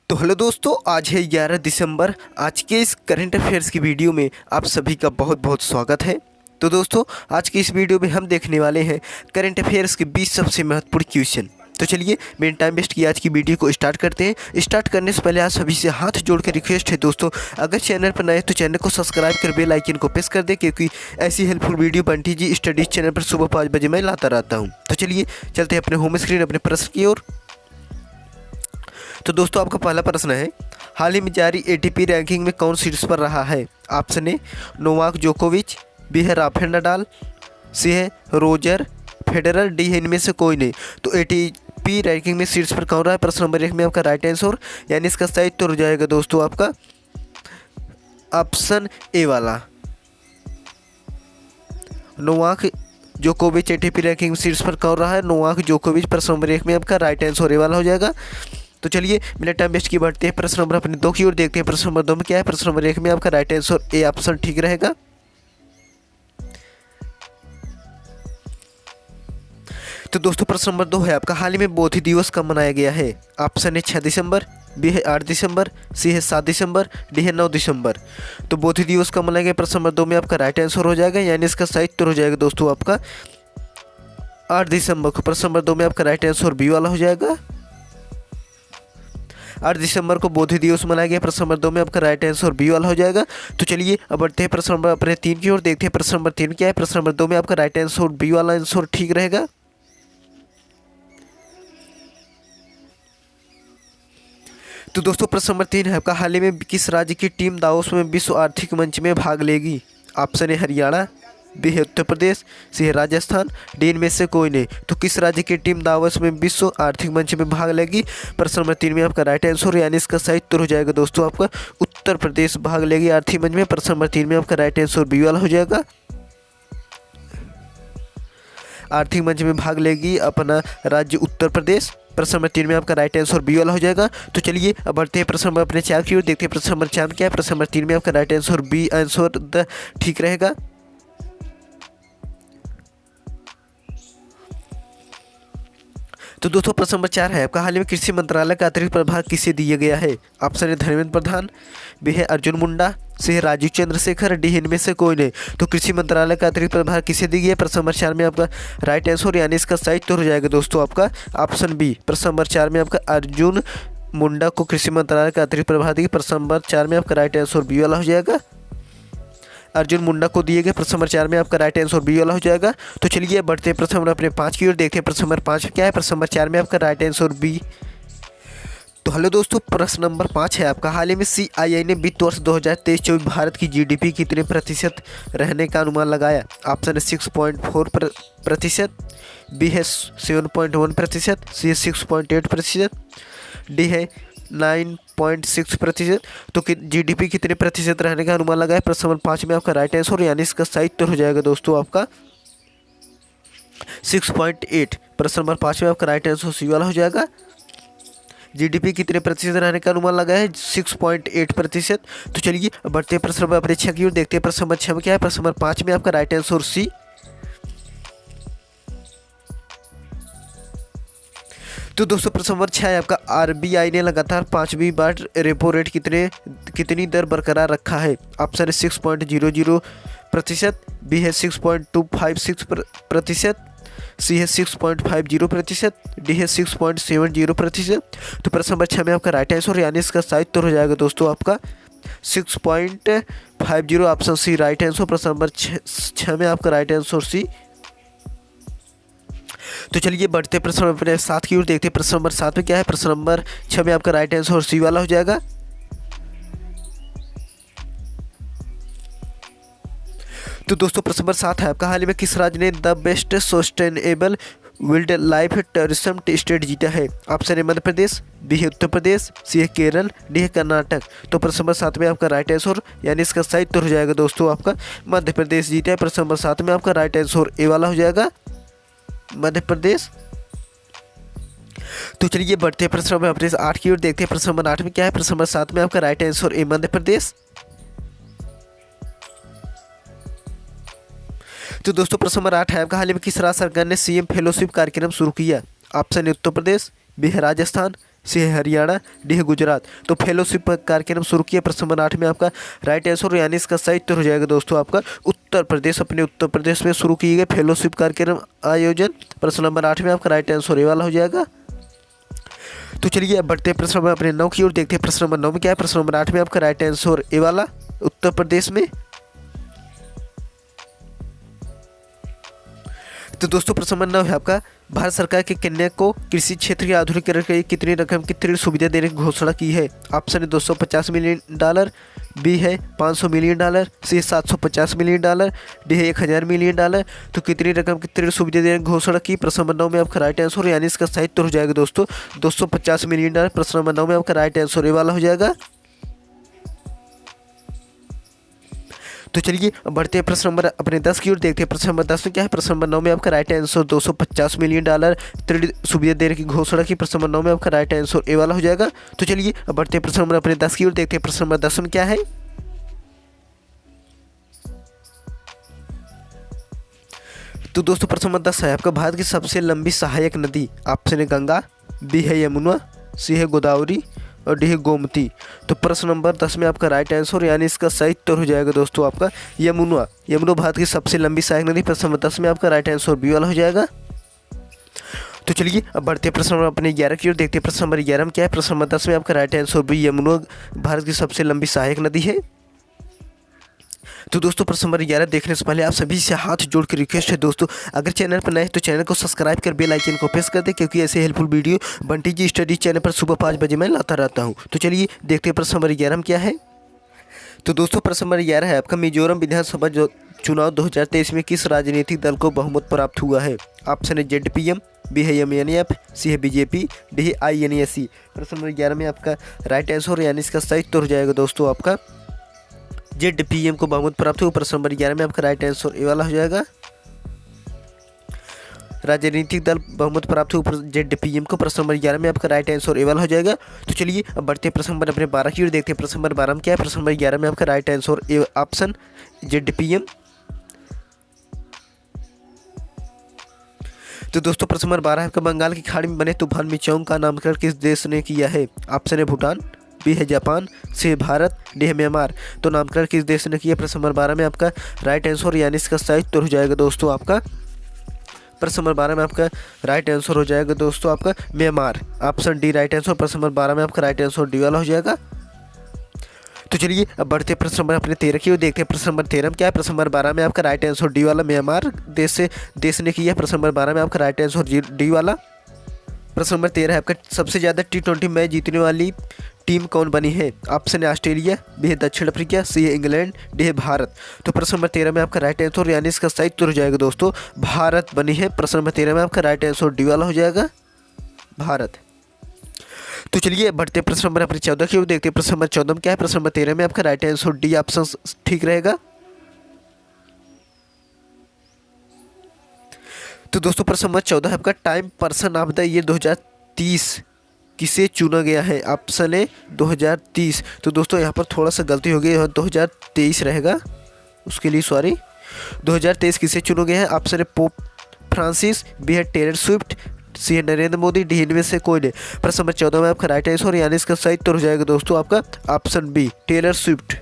तो हेलो दोस्तों, आज है 11 दिसंबर। आज के इस करंट अफेयर्स की वीडियो में आप सभी का बहुत बहुत स्वागत है। तो दोस्तों, आज की इस वीडियो में हम देखने वाले हैं करंट अफेयर्स के 20 सबसे महत्वपूर्ण क्वेश्चन। तो चलिए, बिना टाइम वेस्ट किए आज की वीडियो को स्टार्ट करते हैं। स्टार्ट करने से पहले आप सभी से हाथ जोड़ के रिक्वेस्ट है दोस्तों, अगर चैनल पर नए तो चैनल को सब्सक्राइब कर बेल आइकन को प्रेस कर दे, क्योंकि ऐसी हेल्पफुल वीडियो बंटी जी स्टडीज चैनल पर सुबह 5 बजे मैं लाता रहता हूँ। तो चलिए चलते हैं अपने होम स्क्रीन, अपने प्रश्न की ओर। तो दोस्तों, आपका पहला प्रश्न है, हाल ही में जारी एटीपी रैंकिंग में कौन शीर्ष पर रहा है? ऑप्शन ए नोवाक जोकोविच, बी है राफेल नडाल, सी है रोजर फेडरर, डी है इनमें से कोई नहीं। तो एटीपी रैंकिंग में शीर्ष पर कौन रहा है? प्रश्न नंबर 1 में आपका राइट आंसर यानी इसका सही उत्तर हो जाएगा दोस्तों आपका ऑप्शन ए वाला, नोवाक जोकोविच एटीपी रैंकिंग में शीर्ष पर कौन रहा है? नोवाक जोकोविच। प्रश्न नंबर 1 में आपका राइट आंसर ए वाला हो जाएगा। तो चलिए बिना टाइम वेस्ट किए बढ़ते हैं प्रश्न नंबर अपने 2 की ओर, देखते हैं प्रश्न नंबर 2 में क्या है। प्रश्न नंबर 1 में आपका राइट आंसर ए ऑप्शन ठीक रहेगा। तो दोस्तों, प्रश्न नंबर 2 है आपका, हाल ही में बोधि दिवस कब मनाया गया है? ऑप्शन है 6 दिसंबर, बी है 8 दिसंबर, सी है 7 दिसंबर, डी है 9 दिसंबर। तो बोधि दिवस कब मनाया गया? प्रश्न नंबर 2 में आपका राइट आंसर हो जाएगा, यानी इसका सही उत्तर हो जाएगा दोस्तों आपका 8 दिसंबर को। प्रश्न नंबर 2 में आपका राइट आंसर बी वाला हो जाएगा। 8 दिसंबर को बोधि दिवस मनाया गया। प्रश्न नंबर 2 में आपका राइट आंसर बी वाला हो जाएगा। तो चलिए अब बढ़ते हैं प्रश्न नंबर अपने 3 की ओर, देखते हैं प्रश्न नंबर 3 क्या है। प्रश्न नंबर 2 में आपका राइट आंसर बी वाला आंसर ठीक रहेगा। तो दोस्तों, प्रश्न नंबर 3 है आपका, हाल ही में किस राज्य की टीम दावोस में विश्व आर्थिक मंच में भाग लेगी? ऑप्शन है हरियाणा, बी है उत्तर प्रदेश, सी है राजस्थान, डी इनमें से कोई नहीं। तो किस राज्य की टीम दावोस में विश्व आर्थिक मंच में भाग लेगी? प्रश्न नंबर 3 में आपका राइट आंसर यानी इसका सही उत्तर हो जाएगा दोस्तों आपका उत्तर प्रदेश भाग लेगी आर्थिक मंच में। प्रश्न नंबर 3 में आपका राइट आंसर बी वाला हो जाएगा। आर्थिक मंच में भाग लेगी अपना राज्य उत्तर प्रदेश। प्रश्न नंबर 3 में आपका राइट आंसर बी वाला हो जाएगा। तो चलिए अब बढ़ते हैं प्रश्न नंबर अपने 4 की ओर, देखते हैं प्रश्न नंबर 4 क्या है। प्रश्न नंबर 3 में आपका right answer B answer D ठीक रहेगा। तो दोस्तों, प्रश्न नंबर 4 है आपका, हाल ही में कृषि मंत्रालय का अतिरिक्त प्रभार किसे दिया गया है? ऑप्शन है धर्मेंद्र प्रधान, बी है अर्जुन मुंडा, सी है राजीव चंद्रशेखर, डी इनमें से कोई नहीं। तो कृषि मंत्रालय का अतिरिक्त प्रभार किसे दिया गया? प्रश्न नंबर 4 में आपका राइट आंसर यानी इसका सही उत्तर हो जाएगा दोस्तों आपका ऑप्शन बी। प्रश्न नंबर 4 में आपका अर्जुन मुंडा को कृषि मंत्रालय का अतिरिक्त प्रभार दिया। प्रश्न नंबर 4 में आपका राइट आंसर बी वाला हो जाएगा। अर्जुन मुंडा को दिए गए। प्रश्न नंबर 4 में आपका राइट आंसर बी वाला हो जाएगा। तो चलिए बढ़ते हैं प्रश्न नंबर अपने 5 की ओर, देखते हैं प्रश्न नंबर 5 क्या है। प्रश्न नंबर 4 में आपका राइट आंसर बी। तो हेलो दोस्तों, प्रश्न नंबर 5 है आपका, हाल ही में CII ने वित्त वर्ष 2023-24 भारत की GDP कितने प्रतिशत रहने का अनुमान लगाया? ऑप्शन है 6.4%, बी है 7.1%, सी है 6.8%, डी है 9.6%। तो GDP कितने प्रतिशत रहने का अनुमान लगाया? प्रश्न नंबर 5 में आपका राइट आंसर यानी इसका सही उत्तर हो जाएगा दोस्तों आपका 6.8। प्रश्न नंबर 5 में आपका राइट आंसर सी वाला हो जाएगा। GDP कितने प्रतिशत रहने का अनुमान लगा है? 6.8%। तो चलिए बढ़ते हैं प्रश्न नंबर अपने 6 की ओर, देखते हैं प्रश्न नंबर 6 में क्या है। प्रश्न नंबर 5 में आपका राइट आंसर सी। तो दोस्तों, प्रश्न नंबर 6 है आपका, RBI ने लगातार 5वीं बार रेपो रेट कितनी दर बरकरार रखा है? ऑप्शन है 6.00%, बी है 6.256%, सी है 6.50%, डी है 6.70%। तो प्रश्न नंबर 6 में आपका राइट आंसर यानी इसका सही उत्तर हो जाएगा दोस्तों आपका 6.50 ऑप्शन सी राइट आंसर। प्रश्न नंबर 6 में आपका राइट आंसर सी। तो चलिए बढ़ते प्रश्न नंबर 7 की ओर, देखते हैं प्रश्न नंबर 7 में क्या है। प्रश्न नंबर 6 में आपका राइट आंसर सी वाला हो जाएगा। तो दोस्तों, प्रश्न नंबर 7 है आपका, हाल ही में किस राज्य ने the best sustainable wild life tourism state जीता है? ऑप्शन है मध्य प्रदेश, बी है उत्तर प्रदेश, सी है केरल, डी है कर्नाटक। तो प्रश्न नंबर 7 में आपका राइट आंसर यानी इसका सही उत्तर हो जाएगा दोस्तों आपका मध्य प्रदेश जीता है। प्रश्न नंबर 7 में आपका राइट आंसर ए वाला हो जाएगा, मध्य प्रदेश। तो चलिए बढ़ते हैं प्रश्न नंबर अपने 8 की ओर, देखते हैं प्रश्न नंबर 8 में क्या है। प्रश्न नंबर 7 में आपका right answer A Madhya Pradesh. तो दोस्तों, प्रश्न नंबर 8 है आपका, हाल ही में किस राज्य सरकार ने CM फेलोशिप कार्यक्रम शुरू किया? ऑप्शन है उत्तर प्रदेश, बी है राजस्थान, सी है हरियाणा, डी है गुजरात। तो फेलोशिप कार्यक्रम शुरू किया प्रश्न नंबर 8 में आपका राइट आंसर, यानी इसका सही उत्तर हो जाएगा दोस्तों आपका उत्तर प्रदेश। अपने उत्तर प्रदेश में शुरू किए गए फेलोशिप कार्यक्रम आयोजन प्रश्न नंबर 8 में आपका राइट आंसर ये वाला हो जाएगा। तो चलिए अब बढ़ते हैं प्रश्न नंबर अपने 9 की ओर, देखते हैं प्रश्न नंबर 9 में क्या है। प्रश्न नंबर 8 में आपका राइट आंसर ए वाला उत्तर प्रदेश में। तो दोस्तों प्रश्न नंबर 9 है आपका भारत सरकार के कन्या को कृषि क्षेत्र के आधुनिकीकरण के लिए कितनी रकम कितनी सुविधा देने की घोषणा की है। ऑप्शन है $250 मिलियन, बी है $500 मिलियन, सी 750 मिलियन, डी है 1000 मिलियन डॉलर। तो कितनी रकम कितनी सुविधा देने की घोषणा की प्रश्न नंबर 9 में आपका राइट आंसर, यानी इसका सही उत्तर हो जाएगा दोस्तों $250 मिलियन। प्रश्न नंबर 9 में आपका राइट आंसर ये वाला हो जाएगा। तो चलिए अब बढ़ते हैं प्रश्न नंबर अपने 10 की ओर, देखते हैं प्रश्न नंबर 10 में क्या है। प्रश्न नंबर 9 में आपका राइट आंसर $250 मिलियन सुविधा देने की घोषणा की प्रश्न नंबर 9 में आपका राइट आंसर ए वाला हो जाएगा। तो चलिए अब बढ़ते हैं प्रश्न नंबर अपने 10 की ओर, देखते हैं प्रश्न नंबर 10 में क्या है। तो दोस्तों प्रश्न नंबर 10 है आपका भारत की सबसे लंबी सहायक नदी। ऑप्शन है गंगा, बी है यमुना, सी है गोदावरी और डी है गोमती। तो प्रश्न नंबर 10 में आपका राइट आंसर, यानी इसका सही उत्तर हो जाएगा दोस्तों आपका यमुना। यमुना भारत की सबसे लंबी सहायक नदी। प्रश्न नंबर 10 में आपका राइट आंसर बी वाला हो जाएगा। तो चलिए अब बढ़ते हैं प्रश्न नंबर अपने 11 की ओर, देखते हैं प्रश्न नंबर 11 में क्या है। प्रश्न नंबर 10 में आपका right answer B Yamuna Bharat की सबसे लंबी सहायक नदी है। तो दोस्तों प्रश्न नंबर 11 देखने से पहले आप सभी से हाथ जोड़ के रिक्वेस्ट है दोस्तों, अगर चैनल पर नए हैं तो चैनल को सब्सक्राइब कर बेल आइकन को प्रेस कर दे, क्योंकि ऐसे हेल्पफुल वीडियो बंटी जी स्टडी चैनल पर सुबह 5 बजे मैं लाता रहता हूं। तो चलिए देखते हैं प्रश्न नंबर 11 में क्या है। तो दोस्तों प्रश्न नंबर 11 है आपका मिजोरम विधानसभा चुनाव 2023 में किस राजनीतिक दल को बहुमत प्राप्त हुआ है। ऑप्शन है ZPM, बी है MNF, सी है BJP, डी है INAC। प्रश्न नंबर 11 में आपका राइट आंसर, यानी इसका सही उत्तर हो जाएगा दोस्तों आपका ZPM को बहुमत प्राप्त हुआ। प्रश्न नंबर 11 में आपका राइट आंसर ए वाला हो जाएगा। राजनीतिक दल बहुमत प्राप्त हुआ ZPM को। प्रश्न नंबर 11 में आपका राइट आंसर ए वाला हो जाएगा। तो चलिए अब बढ़ते हैं प्रश्न नंबर अपने 12 की ओर, देखते हैं प्रश्न नंबर 12 में क्या है। प्रश्न नंबर 11 में आपका right answer A option ZPM। तो दोस्तों प्रश्न नंबर 12 है आपका बंगाल की खाड़ी में बने तूफान मिचोंग का नामकरण किस देश ने किया है। ऑप्शन है भूटान, बी है जापान, सी है भारत, डी है म्यांमार। तो नामकरण किस देश ने किया। प्रश्न नंबर 12 में आपका राइट आंसर, यानी इसका सही उत्तर हो जाएगा दोस्तों आपका प्रश्न नंबर 12 में आपका राइट आंसर हो जाएगा दोस्तों आपका Myanmar. Option D right answer. प्रश्न नंबर 12 में आपका राइट आंसर डी वाला हो जाएगा। तो चलिए अब बढ़ते प्रश्न नंबर अपने 13 की ओर, देखते हैं प्रश्न नंबर 13 में क्या है। प्रश्न नंबर 12 में आपका राइट आंसर डी वाला म्यांमार देश ने किया। प्रश्न नंबर 12 में आपका राइट आंसर डी वाला। प्रश्न नंबर 13 है आपका सबसे ज़्यादा T20 मैच जीतने वाली टीम कौन बनी है। ऑप्शन है ऑस्ट्रेलिया, बी है दक्षिण अफ्रीका, सी है इंग्लैंड, डी है भारत। तो प्रश्न नंबर 13 में आपका राइट आंसर, यानी इसका सही उत्तर हो जाएगा दोस्तों भारत बनी है। प्रश्न नंबर 13 में आपका राइट आंसर डी वाला हो जाएगा भारत। तो चलिए बढ़ते प्रश्न नंबर अपने 14 की ओर, देखते हैं प्रश्न नंबर 14 में क्या है। प्रश्न नंबर 13 में आपका राइट आंसर डी ऑप्शन ठीक रहेगा। तो दोस्तों प्रश्न नंबर 14 है आपका time person of the year 2030 किसे चुना गया है। ऑप्शन है 2030। तो दोस्तों यहाँ पर थोड़ा सा गलती हो गई, 2023 रहेगा, उसके लिए सॉरी। 2023 किसे चुना गया है। ऑप्शन है पोप फ्रांसिस, बी है टेलर स्विफ्ट, सी है नरेंद्र मोदी, डी इनमें से कोई नहीं। प्रश्न नंबर 14 में आपका राइट आंसर, यानी इसका सही उत्तर हो जाएगा दोस्तों आपका ऑप्शन बी टेलर स्विफ्ट।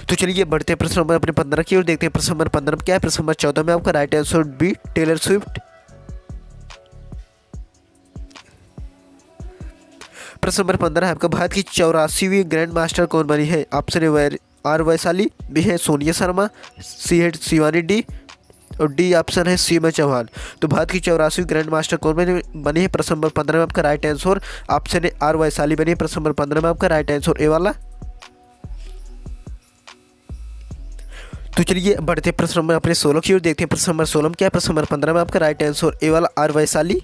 तो चलिए बढ़ते हैं प्रश्न नंबर अपने 15 की ओर, देखते हैं प्रश्न नंबर 15 में क्या है। प्रश्न नंबर 14 में आपका right answer B Taylor Swift. प्रश्न नंबर 15 है आपका भारत की 84वीं ग्रैंड मास्टर कौन बनी है। ऑप्शन है आर वैशाली, बी है सोनिया शर्मा, सी है शिवानी डी और डी ऑप्शन है सीमा चौहान। तो भारत की 84वीं ग्रैंड मास्टर कौन बनी है। प्रश्न नंबर 15 में आपका राइट आंसर ऑप्शन है आर वैशाली बनी है। प्रश्न नंबर 15 में आपका राइट आंसर ए वाला। तो चलिए बढ़ते प्रश्न नंबर अपने 16 की ओर, देखते हैं प्रश्न नंबर 16 में क्या है। प्रश्न नंबर 15 में आपका राइट आंसर ए वाला आर वैशाली।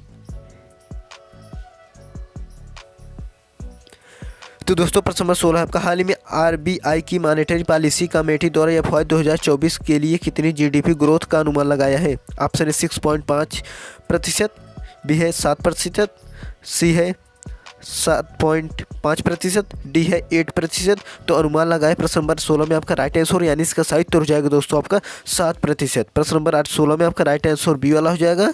तो दोस्तों प्रश्न नंबर 16 आपका हाल ही में RBI की मॉनेटरी पॉलिसी कमेटी द्वारा FY 2024 के लिए कितनी GDP ग्रोथ का अनुमान लगाया है। ऑप्शन है 6.5%, बी है 7%, सी है 7.5%, डी है 8%। तो अनुमान लगाए प्रश्न नंबर 16 में आपका राइट आंसर, यानी इसका सही उत्तर हो जाएगा दोस्तों आपका 7%। प्रश्न नंबर 16 में आपका राइट आंसर बी वाला हो जाएगा।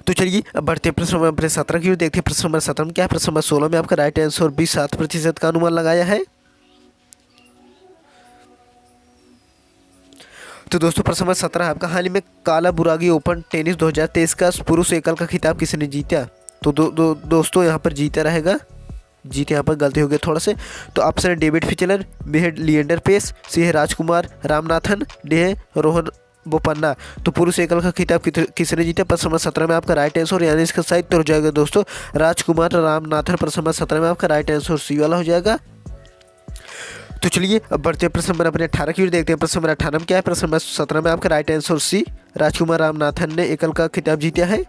तो चलिए अब बढ़ते हैं प्रश्न नंबर अपने 17 की ओर। देखते हैं प्रश्न नंबर 17 में क्या है। प्रश्न नंबर 16 में आपका राइट आंसर 27% का अनुमान लगाया है। तो दोस्तों प्रश्न नंबर 17 आपका हाल ही में काला बुरागी ओपन टेनिस 2023 का पुरुष एकल का खिताब किसने जीता। तो दोस्तों यहाँ पर जीता रहेगा, जीत यहाँ पर गलती हो गई थोड़ा से। तो ऑप्शन है डेविड फिचलर, बी है लिएंडर पेस, सी है राजकुमार रामनाथन, डी है रोहन बोपन्ना। तो पुरुष एकल का खिताब किसने जीता। प्रश्न नंबर 17 में आपका राइट आंसर यानी इसका सही उत्तर हो जाएगा दोस्तों राजकुमार रामनाथन। प्रश्न नंबर 17 में आपका राइट आंसर सी वाला हो जाएगा। तो चलिए अब बढ़ते हैं प्रश्न नंबर अपने 18 की ओर। देखते हैं प्रश्न नंबर 18 में क्या है। प्रश्न नंबर 17 में आपका राइट आंसर सी राजकुमार रामनाथन ने एकल का खिताब जीता है।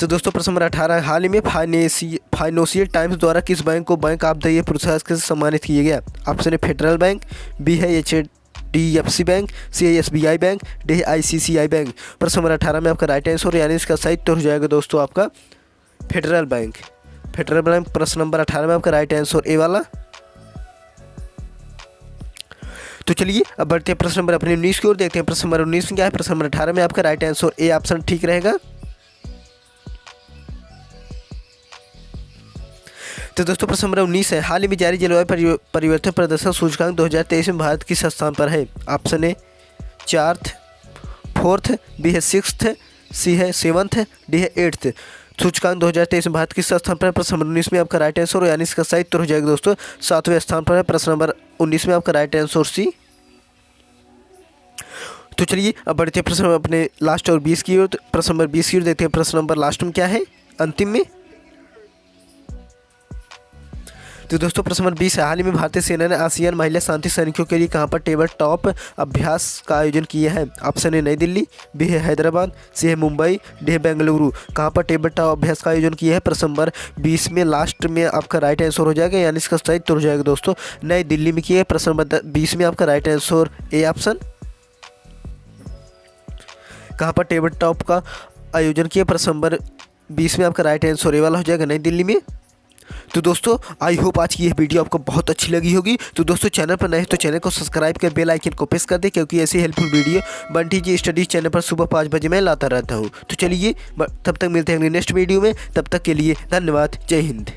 तो दोस्तों प्रश्न नंबर 18 हाल ही में फाइनेंशियल टाइम्स द्वारा किस बैंक को बैंक ऑफ द ईयर पुरस्कार से सम्मानित किया गया। ऑप्शन है फेडरल बैंक, बी है HDFC बैंक, सी है SBI बैंक, डी है ICICI बैंक। प्रश्न नंबर 18 में आपका राइट आंसर यानी इसका सही उत्तर हो जाएगा दोस्तों आपका फेडरल बैंक। फेडरल बैंक प्रश्न नंबर 18 में आपका राइट आंसर ए वाला। तो चलिए अब बढ़ते हैं प्रश्न नंबर अपने 19 की ओर। देखते हैं प्रश्न नंबर 19 में क्या है। प्रश्न नंबर 18 में आपका राइट आंसर ए ऑप्शन ठीक रहेगा। तो दोस्तों प्रश्न नंबर 19 है हाल ही में जारी जलवायु परिवर्तन प्रदर्शन सूचकांक 2023 में भारत किस स्थान पर है। ऑप्शन है 4th, 4th, बी है 6th, सी है 7th, डी है 8th। सूचकांक 2023 में भारत किस स्थान पर है। प्रश्न नंबर 19 में आपका राइट आंसर यानी इसका सही उत्तर हो जाएगा दोस्तों 7वें स्थान पर है। प्रश्न नंबर 19 में आपका राइट आंसर सी। तो चलिए अब बढ़ते हैं प्रश्न अपने लास्ट और 20 की ओर। प्रश्न नंबर 20 की ओर देखते हैं प्रश्न नंबर लास्ट में क्या है अंतिम में। तो दोस्तों प्रश्न नंबर 20 है हाल ही में भारतीय सेना ने आसियान महिला शांति सैनिकों के लिए कहां पर टेबल टॉप अभ्यास का आयोजन किया है। ऑप्शन है नई दिल्ली, बी है हैदराबाद, सी है मुंबई, डी है बेंगलुरु। कहां पर टेबल टॉप अभ्यास का आयोजन किया है। प्रश्न नंबर 20 में लास्ट में आपका राइट आंसर हो जाएगा यानी इसका सही उत्तर हो जाएगा दोस्तों नई दिल्ली में किया है। प्रश्न नंबर 20 में आपका राइट आंसर ए ऑप्शन। कहां पर टेबल टॉप का आयोजन किया। प्रश्न नंबर 20 में आपका राइट आंसर ए वाला हो जाएगा नई दिल्ली में। तो दोस्तों आई होप आज की यह वीडियो आपको बहुत अच्छी लगी होगी। तो दोस्तों चैनल पर नए हैं तो चैनल को सब्सक्राइब कर बेल आइकन को प्रेस कर दें क्योंकि ऐसी हेल्पफुल वीडियो बंटी जी स्टडीज चैनल पर सुबह 5 बजे मैं लाता रहता हूँ। तो चलिए तब तक मिलते हैं अगली नेक्स्ट वीडियो में, तब तक के लिए धन्यवाद। जय हिंद।